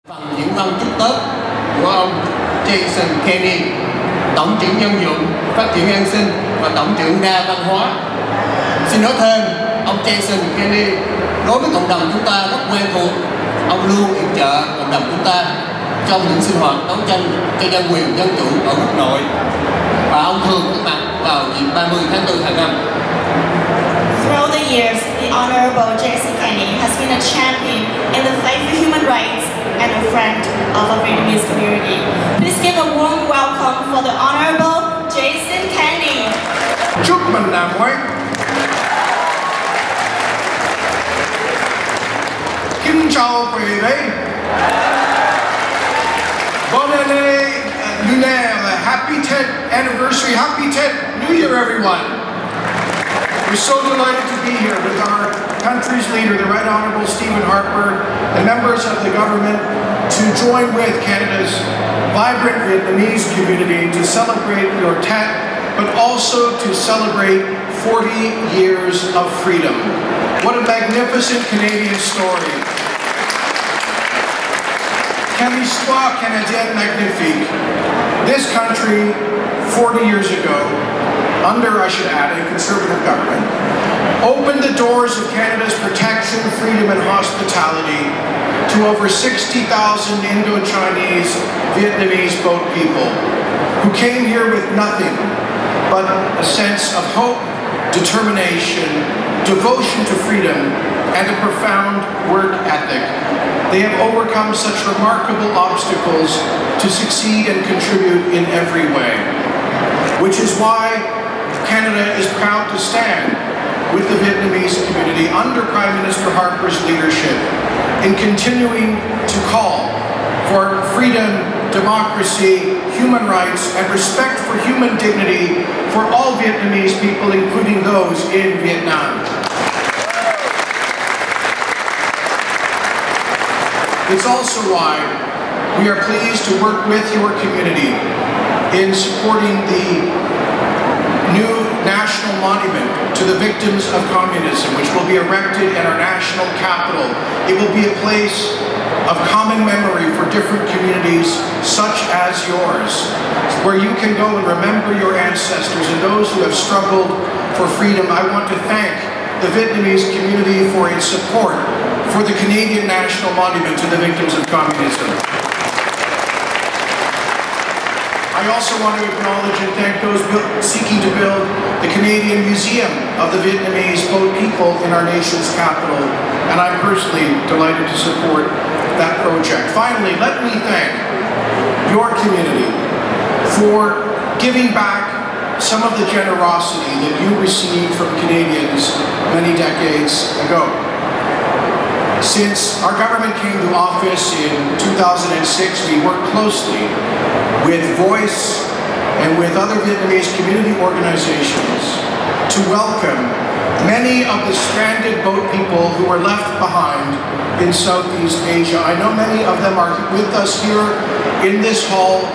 Phần diễn văn chúc Tết của ông Kenney, Tổng trưởng Nhân Dụng, Phát triển an sinh và Tổng trưởng đa văn hóa. Xin nói thêm, ông Kenney đối với cộng đồng chúng ta rất quen thuộc. Ông luôn yểm trợ cộng đồng chúng ta trong những sinh hoạt đấu tranh cho nhân quyền dân chủ ở quốc nội, và ông thường có mặt vào dịp 30 tháng 4 hàng năm. Throughout the years, the Honorable Kenney has been a champion in the fight for human rights and a friend of the Vietnamese community. Please give a warm welcome for the Honorable Kenney. Chúc mừng năm mới. Kính chào quý vị. Bonne année lunaire. Happy 10th anniversary. Happy 10th New Year, everyone. We're so delighted to be here with our country's leader, the Right Honourable Stephen Harper, and members of the government to join with Canada's vibrant Vietnamese community to celebrate your 10th, but also to celebrate 40 years of freedom. What a magnificent Canadian story. Quelle histoire canadienne magnifique. This country, 40 years ago, under, I should add, a conservative government, opened the doors of Canada's protection, freedom, and hospitality to over 60,000 Indo-Chinese Vietnamese boat people who came here with nothing but a sense of hope, determination, devotion to freedom, and a profound work ethic. They have overcome such remarkable obstacles to succeed and contribute in every way, which is why Canada is proud to stand with the Vietnamese community under Prime Minister Harper's leadership in continuing to call for freedom, democracy, human rights, and respect for human dignity for all Vietnamese people, including those in Vietnam. It's also why we are pleased to work with your community in supporting the new national monument to the victims of communism, which will be erected at our national capital. It will be a place of common memory for different communities such as yours, where you can go and remember your ancestors and those who have struggled for freedom. I want to thank the Vietnamese community for its support for the Canadian National Monument to the victims of communism. I also want to acknowledge and thank those seeking to build the Canadian Museum of the Vietnamese boat people in our nation's capital, and I'm personally delighted to support that project. Finally, let me thank your community for giving back some of the generosity that you received from Canadians many decades ago. Since our government came to office in 2006, we worked closely with Voice and with other Vietnamese community organizations to welcome many of the stranded boat people who were left behind in Southeast Asia. I know many of them are with us here in this hall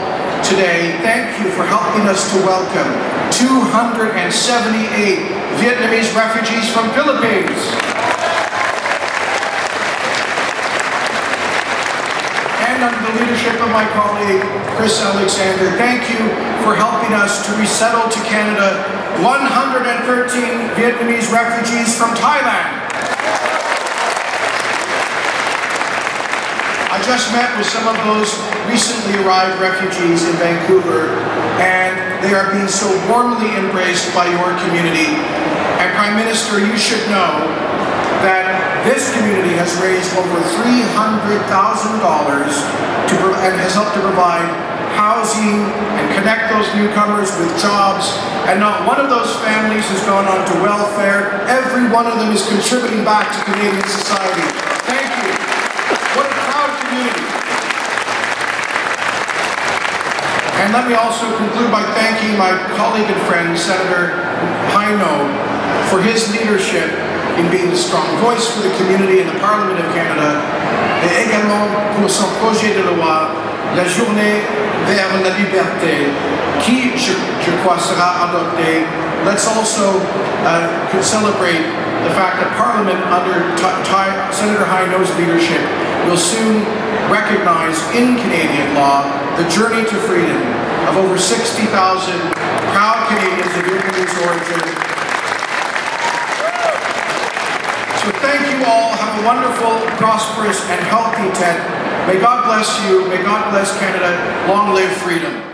today. Thank you for helping us to welcome 278 Vietnamese refugees from Philippines. And under the leadership of my colleague, Chris Alexander, thank you for helping us to resettle to Canada 113 Vietnamese refugees from Thailand. I just met with some of those recently arrived refugees in Vancouver, and they are being so warmly embraced by your community. And Prime Minister, you should know that this community has raised over $300,000 and has helped to provide housing and connect those newcomers with jobs, and not one of those families has gone on to welfare. Every one of them is contributing back to Canadian society. Thank you. What a proud community. And let me also conclude by thanking my colleague and friend, Senator Haino, for his leadership in being a strong voice for the community in the Parliament of Canada, et également pour son projet de loi, la journée vers la liberté, qui, je crois, sera adoptée. Let's also celebrate the fact that Parliament, under Senator Haino's leadership, will soon recognize in Canadian law the journey to freedom of over 60,000 proud Canadians of Vietnamese origin. So thank you all. Have a wonderful, prosperous, and healthy 10th. May God bless you. May God bless Canada. Long live freedom.